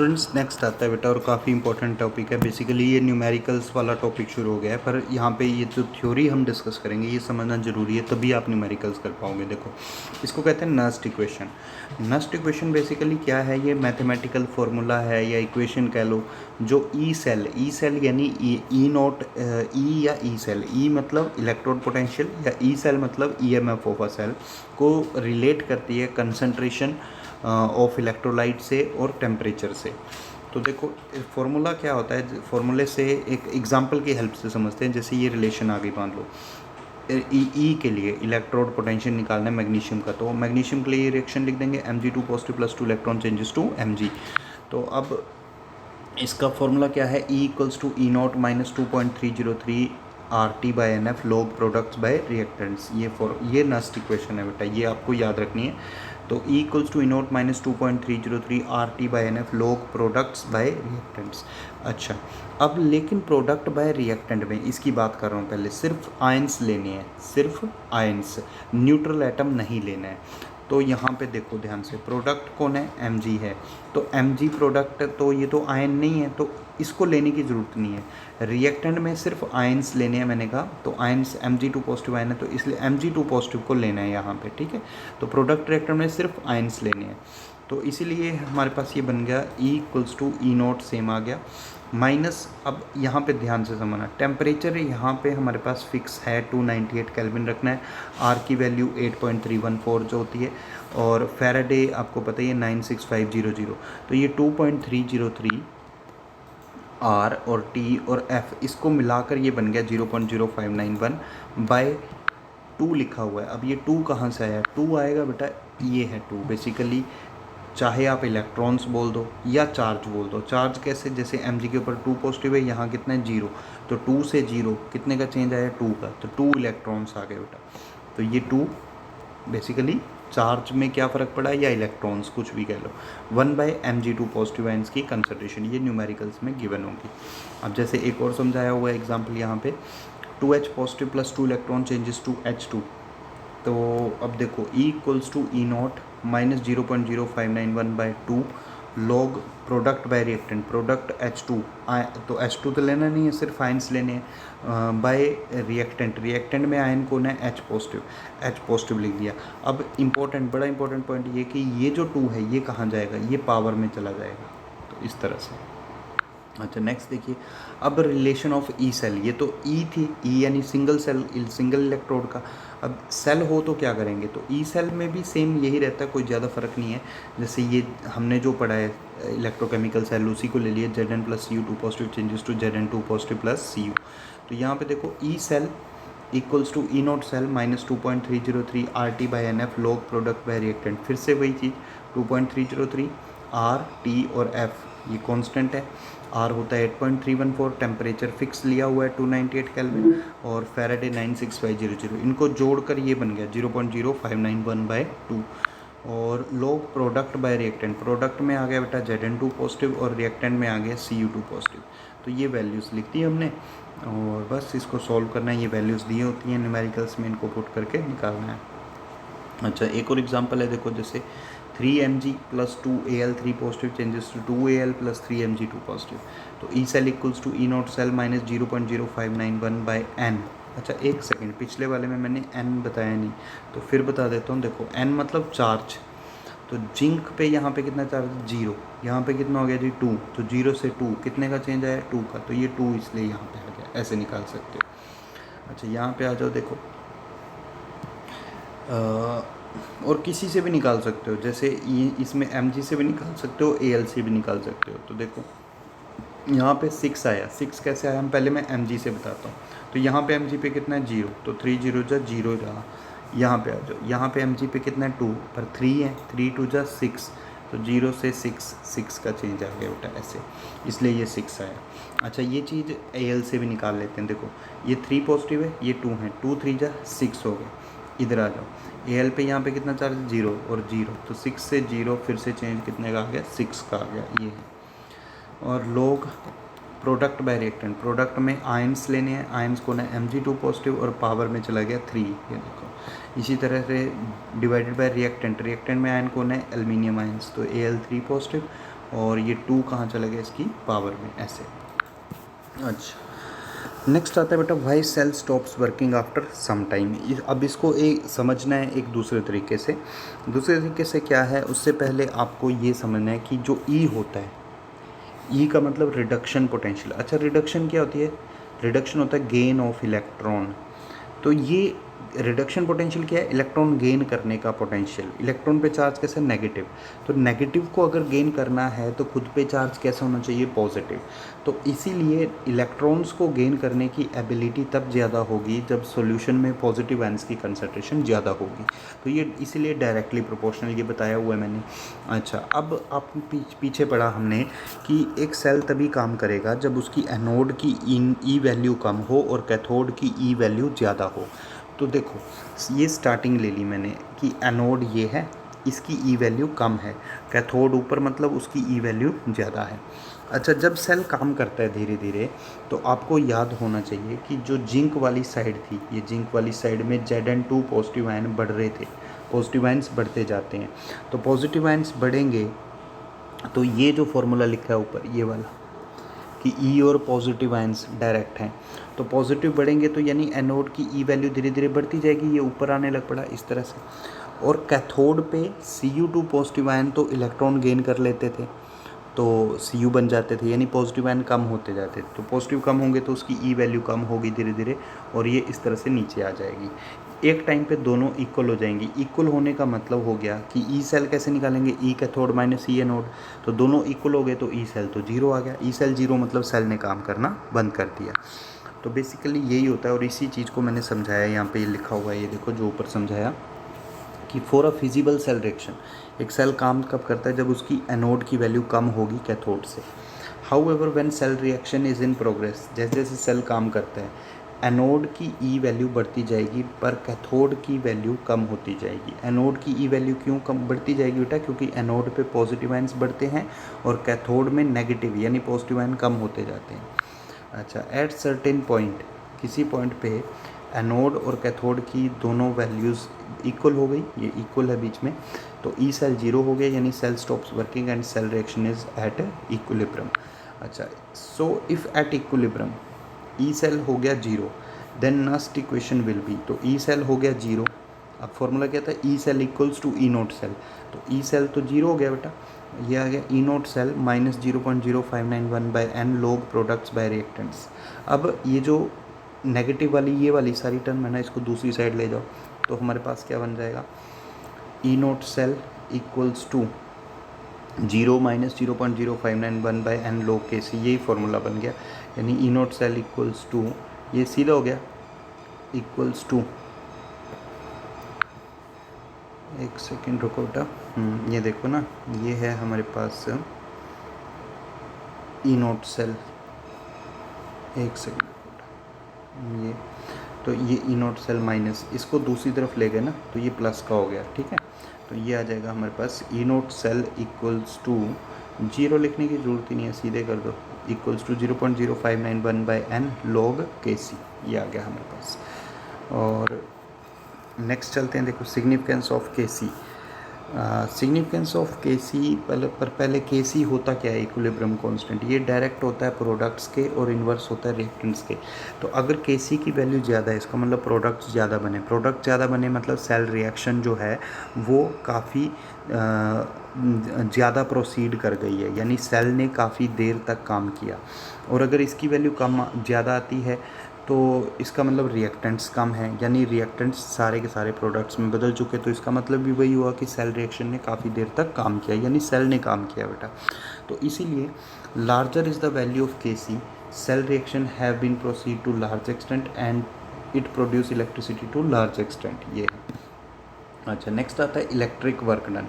Students next आता है बेटा और काफ़ी इंपॉर्टेंट टॉपिक है। बेसिकली ये न्यूमेरिकल्स वाला टॉपिक शुरू हो गया है, पर यहाँ पे ये जो थ्योरी हम डिस्कस करेंगे ये समझना ज़रूरी है, तभी आप न्यूमेरिकल्स कर पाओगे। देखो, इसको कहते हैं Nernst equation. Nernst equation basically क्या है? ये मैथमेटिकल फार्मूला है या इक्वेशन कह लो, जो ई सेल यानी ई नॉट ई या ई सेल, ई मतलब इलेक्ट्रोड पोटेंशियल या ई सेल मतलब ईएमएफ ऑफ अ सेल को रिलेट करती है कंसंट्रेशन ऑफ इलेक्ट्रोलाइट से और टेम्परेचर से। तो देखो फार्मूला क्या होता है, फार्मूले से एक एग्जांपल की हेल्प से समझते हैं। जैसे ये रिलेशन आ गई, मान लो ई के लिए इलेक्ट्रोड पोटेंशियल निकालना है मैग्नीशियम का, तो मैग्नीशियम के लिए ये रिएक्शन लिख देंगे Mg2 positive plus 2 electron changes to Mg। तो अब इसका फॉर्मूला क्या है? E equals to E not minus 2.303 RT by NF log products by reactants. ये नस्ट इक्वेशन है बेटा, ये आपको याद रखनी है। तो E equals to E not minus 2.303 RT by NF log products by reactants. अच्छा, अब लेकिन प्रोडक्ट बाय रिएक्टेंट में इसकी बात कर रहा हूँ पहले, सिर्फ आयंस लेने हैं, सिर्फ आयंस, न्यूट्रल एटम नहीं लेना है। तो यहाँ पे देखो ध्यान से, प्रोडक्ट कौन है? Mg है। तो Mg प्रोडक्ट, तो ये तो आयन नहीं है, तो इसको लेने की ज़रूरत नहीं है। रिएक्टेंट में सिर्फ आयंस लेने हैं, मैंने कहा, तो आयंस Mg2 पॉजिटिव आयन है, तो इसलिए Mg2 पॉजिटिव को लेना है यहाँ पे, ठीक है। तो प्रोडक्ट रिएक्टेंट में सिर्फ आयंस लेने हैं, तो इसीलिए हमारे पास ये बन गया E equals to E naught, same आ गया, माइनस। अब यहाँ पे ध्यान से समझना, टेम्परेचर यहाँ पे हमारे पास फिक्स है 298 केल्विन रखना है, आर की वैल्यू 8.314 जो होती है, और फैराडे आपको पता ही है 96500। तो ये 2.303 आर और टी और एफ, इसको मिलाकर ये बन गया 0.0591 बाय 2 लिखा हुआ है। अब ये 2 कहाँ से आया? 2 आएगा बेटा, ये है 2 बेसिकली, चाहे आप इलेक्ट्रॉन्स बोल दो या चार्ज बोल दो। चार्ज कैसे? जैसे Mg के ऊपर 2 पॉजिटिव है, यहाँ कितना है? 0, तो 2 से 0 कितने का चेंज आया? 2 का, तो 2 इलेक्ट्रॉन्स आ गए बेटा। तो ये 2 बेसिकली चार्ज में क्या फ़र्क पड़ा, या इलेक्ट्रॉन्स, कुछ भी कह लो, 1/Mg2 पॉजिटिव आयंस की कंसंट्रेशन, ये न्यूमेरिकल्स में गिवन होगी। अब जैसे एक और समझाया हुआ है एग्जाम्पल यहाँ पे, 2H positive plus 2 electron changes to H2। तो अब देखो E equals to E not minus 0.0591/2 log product by reactant, product H2, तो H2 तो लेना नहीं है, सिर्फ आयंस लेने हैं, बाय रिएक्टेंट में आयन कौन है? H पॉजिटिव लिख दिया। अब इम्पोर्टेंट, बड़ा इंपॉर्टेंट पॉइंट ये कि ये जो 2 है ये कहाँ जाएगा? ये पावर में चला जाएगा, तो इस तरह से। अच्छा, नेक्स्ट देखिए, अब रिलेशन ऑफ ई सेल, ये तो ई थी, ई यानी सिंगल सेल, सिंगल इलेक्ट्रोड का। अब सेल हो तो क्या करेंगे? तो ई सेल में भी सेम यही रहता है, कोई ज़्यादा फ़र्क नहीं है। जैसे ये हमने जो पढ़ा है इलेक्ट्रोकेमिकल सेल, उसी को ले लिए, Zn प्लस Cu2 positive changes to Zn2 positive plus Cu। तो यहाँ पे देखो E cell equals to E not cell minus 2.303 RT by NF log product by reactant. फिर से वही चीज़, 2.303 R, T और F ये कांस्टेंट है। R होता है 8.314, टेम्परेचर फिक्स लिया हुआ है 298 केल्विन, और फैराडे 96500। इनको जोड़कर ये बन गया 0.0591/2। और log product by reactant, product में आ गया बेटा Zn2 पॉजिटिव और रिएक्टेंट में आ गया Cu2 पॉजिटिव। तो ये वैल्यूज़ लिख दी हमने, और बस इसको सॉल्व करना है। ये वैल्यूज़ दी होती हैं न्यूमेरिकल्स में, इनको पुट करके निकालना है। अच्छा, एक और एग्जांपल है, देखो जैसे 3Mg plus 2Al3 positive changes to 2Al plus 3Mg2 positive. तो E cell equals to E not cell minus 0.0591/n। अच्छा, एक सेकेंड, पिछले वाले में मैंने n बताया नहीं, तो फिर बता देता हूँ। देखो n मतलब चार्ज, तो जिंक पे यहाँ पे कितना चार्ज? 0। यहाँ पे कितना हो गया जी? 2। तो 0 से 2 कितने का चेंज आया? 2 का, तो ये 2 इसलिए यहाँ पे आ गया, ऐसे निकाल सकते हो। अच्छा, यहाँ पे आ जाओ, देखो और किसी से भी निकाल सकते हो, जैसे ये इसमें Mg से भी निकाल सकते हो, Al से भी निकाल सकते हो। तो देखो यहाँ पे 6 आया, 6 कैसे आया? हम पहले मैं Mg से बताता हूँ। तो यहाँ पे Mg पे कितना है? 0, तो 3 0 जा 0 रहा। यहाँ पे आ जाओ, यहाँ पे Mg पे कितना है? 2, पर 3 है, 3 2 जा 6, तो 0 से 6 का चेंज आ गया बेटा, ऐसे, इसलिए ये 6 आया। अच्छा, ये चीज़ Al से भी निकाल लेते हैं। देखो ये 3 पॉजिटिव है, ये 2 है, 2 3 जा 6 हो गए। इधर आ जाओ, Al पे यहाँ पे कितना चार्ज? 0 और 0, तो 6 से 0 फिर से चेंज कितने का आ गया? 6 का आ गया, ये है। और लोग प्रोडक्ट बाय रिएक्टेंट, प्रोडक्ट में आयंस लेने हैं, आयंस को ना Mg2 पॉजिटिव और पावर में चला गया 3, ये देखो। इसी तरह से डिवाइडेड बाय रिएक्टेंट, रिएक्टेंट में आयन कौन है? एल्युमिनियम आयंस, तो Al3 पॉजिटिव और ये 2 कहाँ चला गया इसकी पावर में, ऐसे। अच्छा, नेक्स्ट आता है बेटा why cell stops working after some time. अब इसको एक समझना है एक दूसरे तरीके से। दूसरे तरीके से क्या है, उससे पहले आपको ये समझना है कि जो ई होता है, ई का मतलब रिडक्शन पोटेंशियल। अच्छा, रिडक्शन क्या होती है? रिडक्शन होता है गेन ऑफ इलेक्ट्रॉन। तो ये रिडक्शन पोटेंशियल क्या है? इलेक्ट्रॉन गेन करने का पोटेंशियल। इलेक्ट्रॉन पे चार्ज कैसे? नेगेटिव। तो नेगेटिव को अगर गेन करना है तो खुद पे चार्ज कैसा होना चाहिए? पॉजिटिव। तो इसीलिए इलेक्ट्रॉन्स को गेन करने की एबिलिटी तब ज़्यादा होगी जब सॉल्यूशन में पॉजिटिव आयंस की कंसंट्रेशन ज़्यादा होगी। तो ये इसीलिए डायरेक्टली प्रोपोर्शनल ये बताया हुआ है मैंने। अच्छा, अब आप पीछे पढ़ा हमने कि एक सेल तभी काम करेगा जब उसकी एनोड की ई वैल्यू कम हो और कैथोड की ई वैल्यू ज़्यादा हो। तो देखो ये स्टार्टिंग ले ली मैंने कि एनोड ये है, इसकी ई वैल्यू कम है, कैथोड ऊपर मतलब उसकी ई वैल्यू ज़्यादा है। अच्छा, जब सेल काम करता है धीरे धीरे तो आपको याद होना चाहिए कि जो जिंक वाली साइड थी, ये जिंक वाली साइड में Zn2 पॉजिटिव आयन बढ़ रहे थे, पॉजिटिव आयन्स बढ़ते जाते हैं। तो पॉजिटिव आयन्स बढ़ेंगे तो ये जो फॉर्मूला लिखा है ऊपर ये वाला कि ई और पॉजिटिव आयंस डायरेक्ट हैं, तो पॉजिटिव बढ़ेंगे तो यानी एनोड की ई वैल्यू धीरे धीरे बढ़ती जाएगी, ये ऊपर आने लग पड़ा इस तरह से। और कैथोड पे Cu2 पॉजिटिव आयन तो इलेक्ट्रॉन गेन कर लेते थे, तो Cu बन जाते थे, यानी पॉजिटिव आयन कम होते जाते थे। तो पॉजिटिव कम होंगे तो उसकी ई वैल्यू कम होगी धीरे धीरे, और ये इस तरह से नीचे आ जाएगी। एक टाइम पे दोनों इक्वल हो जाएंगी। इक्वल होने का मतलब हो गया कि ई सेल कैसे निकालेंगे? ई कैथोड माइनस ई एनोड। तो दोनों इक्वल हो गए तो ई सेल तो जीरो आ गया। ई सेल जीरो मतलब सेल ने काम करना बंद कर दिया। तो बेसिकली यही होता है, और इसी चीज़ को मैंने समझाया यहाँ पे, ये लिखा हुआ है, ये देखो जो ऊपर समझाया कि for a feasible cell reaction, एक सेल काम कब करता है? जब उसकी एनोड की वैल्यू कम होगी कैथोड से। However when cell reaction is in progress, जैसे जैसे सेल काम करता है एनोड की ई वैल्यू बढ़ती जाएगी पर कैथोड की वैल्यू कम होती जाएगी। एनोड की ई वैल्यू क्यों कम बढ़ती जाएगी बेटा? क्योंकि एनोड पे पॉजिटिव आयंस बढ़ते हैं और कैथोड में नेगेटिव यानी पॉजिटिव आयन कम होते जाते हैं। अच्छा, एट सर्टेन पॉइंट, किसी पॉइंट पे एनोड और कैथोड की दोनों वैल्यूज़ इक्वल हो गई, ये इक्वल है बीच में, तो ई सेल जीरो हो गया, यानी cell stops working and cell reaction is at equilibrium. अच्छा, so if at equilibrium E cell हो गया zero, then Nernst equation will be, तो ई सेल हो गया जीरो। अब फॉर्मूला क्या था? E cell equals to E note cell. तो ई सेल तो जीरो हो गया बेटा, ये आ गया E note cell minus 0.0591 by n log products by reactants. अब ये जो नेगेटिव वाली ये वाली सारी टर्म है ना, इसको दूसरी साइड ले जाओ तो हमारे पास क्या बन जाएगा? E note cell equals to 0 minus 0.0591 by n log K C, यही फॉर्मूला बन गया। यानी E note cell equals to, ये सीधा हो गया, इक्वल्स टू, एक सेकेंड रुको बेटा, ये देखो ना, ये है हमारे पास ई नोट सेल, एक सेकेंड बेटा, ये तो ये ई नोट सेल माइनस, इसको दूसरी तरफ ले गए ना तो ये प्लस का हो गया, ठीक है। तो ये आ जाएगा हमारे पास E note cell equals to, zero लिखने की ज़रूरत ही नहीं है, सीधे कर दो, equals to 0.0591 by n log K C, ये आ गया हमारे पास। और नेक्स्ट चलते हैं, देखो significance of K C. Significance of K सी, पहले के सी होता क्या है? Equilibrium constant. ये डायरेक्ट होता है प्रोडक्ट्स के और इन्वर्स होता है रिएक्टेंट्स के। तो अगर के सी की वैल्यू ज़्यादा है इसका मतलब प्रोडक्ट्स ज़्यादा बने, प्रोडक्ट ज़्यादा बने मतलब सेल रिएक्शन जो है वो काफ़ी ज़्यादा प्रोसीड कर गई है, यानी सेल ने काफ़ी देर तक काम किया। और अगर इसकी वैल्यू कम ज़्यादा आती है तो इसका मतलब रिएक्टेंट्स कम है, यानी रिएक्टेंट्स सारे के सारे प्रोडक्ट्स में बदल चुके, तो इसका मतलब भी वही हुआ कि सेल रिएक्शन ने काफ़ी देर तक काम किया, यानी सेल ने काम किया बेटा। तो इसीलिए larger is the value of K C, cell reaction have been proceed to large extent and it produce electricity to large extent, ये है। अच्छा, नेक्स्ट आता है electric work done.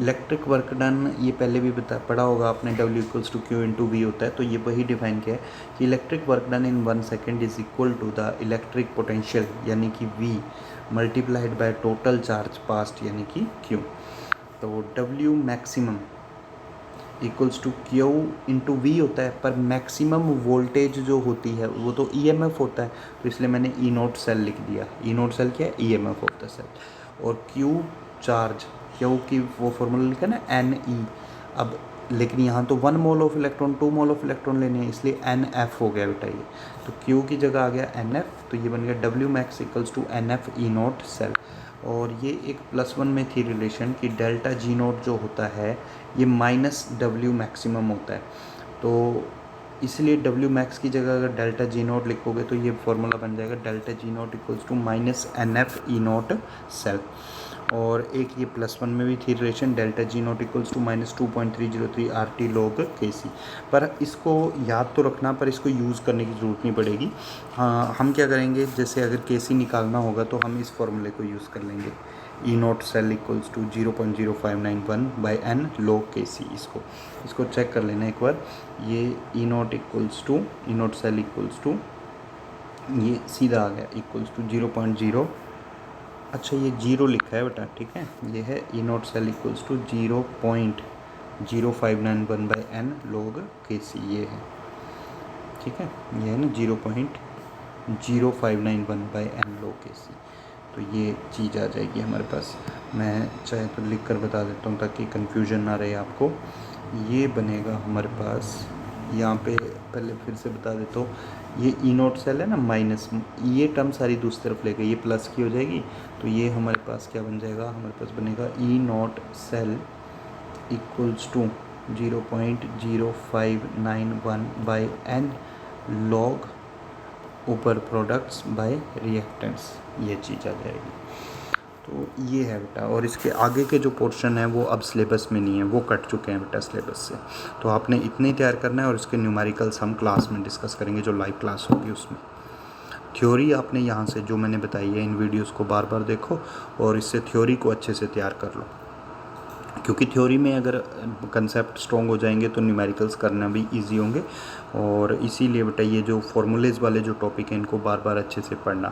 Electric work done ये पहले भी पढ़ा होगा आपने, W equals to Q into V होता है, तो ये वही डिफाइन किया है कि electric work done in 1 second is equal to the electric potential यानी कि V multiplied by total charge passed यानी कि Q। तो W maximum equals to Q into V होता है, पर मैक्सिमम वोल्टेज जो होती है वो तो EMF होता है, तो इसलिए मैंने ई नोट सेल लिख दिया। ई नोट सेल क्या है? EMF of the cell. और Q चार्ज, Q की वो फॉर्मूला लिखा ना NE। अब लेकिन यहाँ तो 1 mole of electron 2 mole of electron लेने हैं, इसलिए NF हो गया बेटा ये। तो Q की जगह आ गया NF, तो ये बन गया W max equals to NF E not cell. और ये एक +1 में थी रिलेशन कि डेल्टा G नॉट जो होता है ये माइनस W मैक्सिमम होता है, तो इसलिए W मैक्स की जगह अगर डेल्टा G नॉट लिखोगे तो ये फार्मूला बन जाएगा delta G not equals to minus NF E not cell. और एक ये +1 में भी थी relation delta G not equals to -2.303 RT log KC। पर इसको याद तो रखना, पर इसको यूज़ करने की ज़रूरत नहीं पड़ेगी। हाँ, हम क्या करेंगे, जैसे अगर KC निकालना होगा तो हम इस फॉर्मूले को यूज़ कर लेंगे, E not cell equals to 0.0591 by N log KC। इसको चेक कर लेना एक बार। ये E not equals to E not cell equals to ये सीधा आ गया इक्वल्स टू 0.0, अच्छा ये 0 लिखा है बेटा, ठीक है, ये है E not cell equals to 0.0591 by N log KC, ये है, ठीक है, ये है ना 0.0591 बाई N log KC। तो ये चीज़ आ जाएगी हमारे पास। मैं चाहे तो लिख कर बता देता हूँ ताकि कन्फ्यूजन ना रहे आपको। ये बनेगा हमारे पास, यहाँ पे पहले फिर से बता देता हूँ, ये E नॉट सेल है ना माइनस, ये टर्म सारी दूसरी तरफ ले गई, ये प्लस की हो जाएगी, तो ये हमारे पास क्या बन जाएगा, हमारे पास बनेगा E not cell equals to 0.0591 by N log ऊपर प्रोडक्ट्स बाय रिएक्टेंट्स, ये चीज़ आ जाएगी। तो ये है बेटा, और इसके आगे के जो पोर्शन है वो अब सिलेबस में नहीं है, वो कट चुके हैं बेटा सिलेबस से। तो आपने इतने ही तैयार करना है, और इसके न्यूमेरिकल्स हम क्लास में डिस्कस करेंगे, जो लाइव क्लास होगी उसमें। थ्योरी आपने यहाँ से जो मैंने बताई है इन वीडियोस को बार बार देखो, और इससे थ्योरी को अच्छे से तैयार कर लो, क्योंकि थ्योरी में अगर कंसेप्ट स्ट्रॉन्ग हो जाएंगे तो न्यूमेरिकल्स करना भी इजी होंगे। और इसीलिए बेटा ये जो फॉर्मूलेज़ वाले जो टॉपिक हैं इनको बार बार अच्छे से पढ़ना।